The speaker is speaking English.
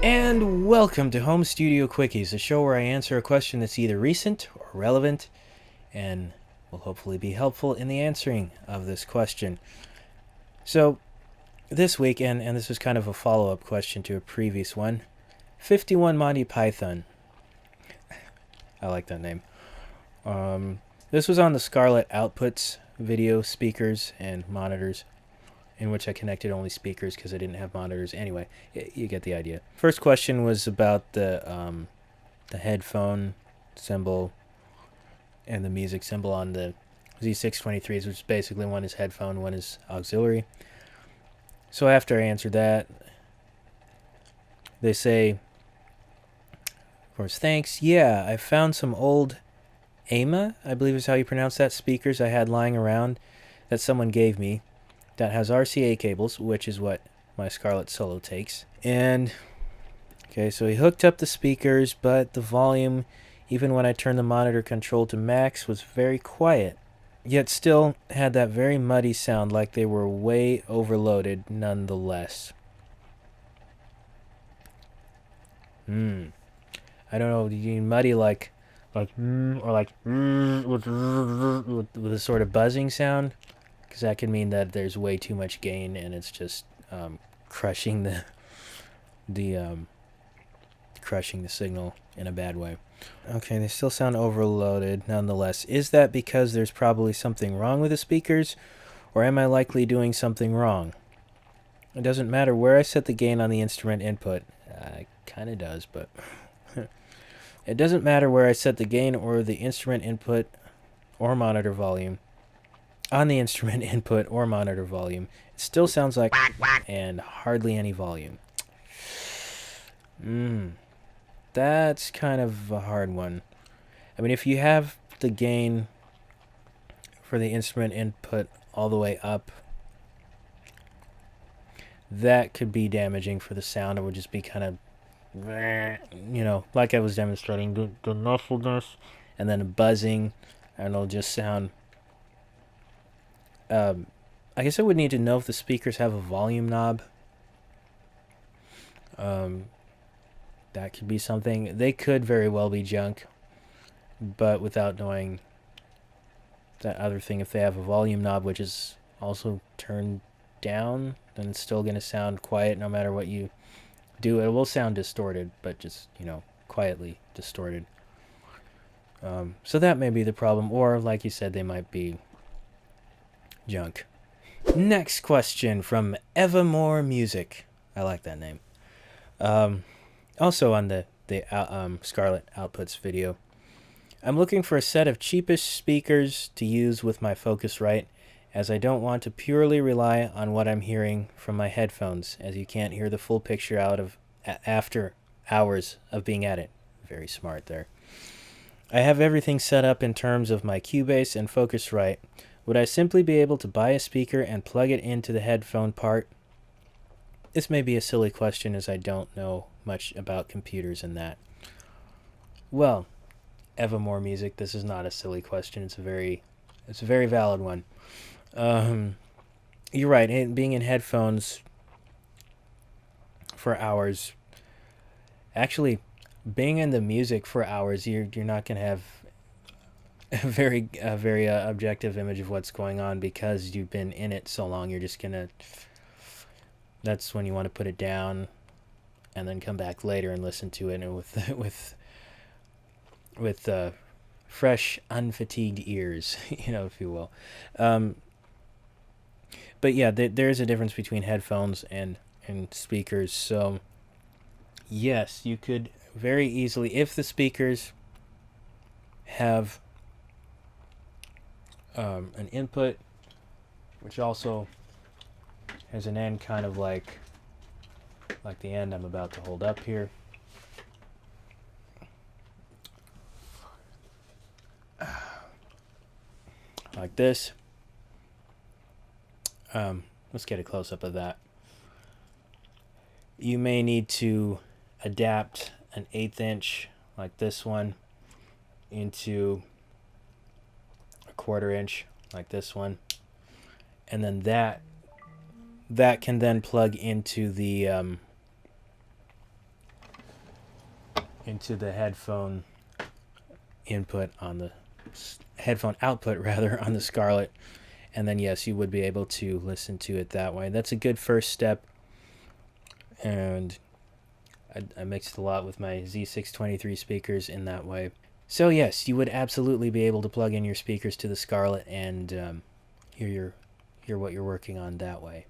And welcome to Home Studio Quickies, a show where I answer a question that's either recent or relevant and will hopefully be helpful in the answering of this question. So, this week, and this is kind of a follow-up question to a previous one, 51 Monty Python. I like that name. This was on the Scarlett Outputs video speakers and monitors, in which I connected only speakers because I didn't have monitors. Anyway, you get the idea. First question was about the headphone symbol and the music symbol on the Z623s, which basically one is headphone, one is auxiliary. So after I answered that, they say, of course, thanks. Yeah, I found some old AMA, I believe is how you pronounce that, speakers I had lying around that someone gave me, that has RCA cables, which is what my Scarlett Solo takes. And, okay, so he hooked up the speakers, but the volume, even when I turned the monitor control to max, was very quiet. Yet still had that very muddy sound, like they were way overloaded nonetheless. I don't know, do you mean muddy like or like with a sort of buzzing sound? Because that could mean that there's way too much gain and it's just crushing the signal in a bad way. Okay, they still sound overloaded nonetheless. Is that because there's probably something wrong with the speakers, or am I likely doing something wrong? It doesn't matter where I set the gain on the instrument input. It kind of does, but it doesn't matter where I set the gain or the instrument input or monitor volume. On the instrument input or monitor volume, it still sounds like and hardly any volume. That's kind of a hard one. I mean, if you have the gain for the instrument input all the way up, that could be damaging for the sound. It would just be kind of, like I was demonstrating, the muffledness and then buzzing, and it'll just sound... I guess I would need to know if the speakers have a volume knob. That could be something. They could very well be junk, but without knowing that other thing, if they have a volume knob which is also turned down, then it's still going to sound quiet no matter what you do. It will sound distorted, but just, quietly distorted. So that may be the problem, or like you said, they might be junk. Next question from Evermore Music. I like that name. Also on the Scarlett Outputs video. I'm looking for a set of cheapest speakers to use with my Focusrite, as I don't want to purely rely on what I'm hearing from my headphones, as you can't hear the full picture out of after hours of being at it. Very smart there. I have everything set up in terms of my Cubase and Focusrite. Would I simply be able to buy a speaker and plug it into the headphone part? This may be a silly question, as I don't know much about computers and that. Well, Evermore Music, this is not a silly question. It's a very valid one. You're right. Being in headphones for hours, actually, being in the music for hours, you're not gonna have a very objective image of what's going on, because you've been in it so long. You're just gonna... That's when you want to put it down and then come back later and listen to it, and with fresh, unfatigued ears, if you will. But yeah, there is a difference between headphones and speakers. So yes, you could very easily, if the speakers have an input which also has an end, kind of like the end I'm about to hold up here. Like this. Let's get a close-up of that. You may need to adapt an 1/8 inch like this one into a 1/4 inch like this one, and then that can then plug into the into the headphone input on the headphone output rather on the Scarlett, and then yes, you would be able to listen to it that way. That's a good first step. And I mixed a lot with my Z623 speakers in that way. So yes, you would absolutely be able to plug in your speakers to the Scarlett and hear what you're working on that way.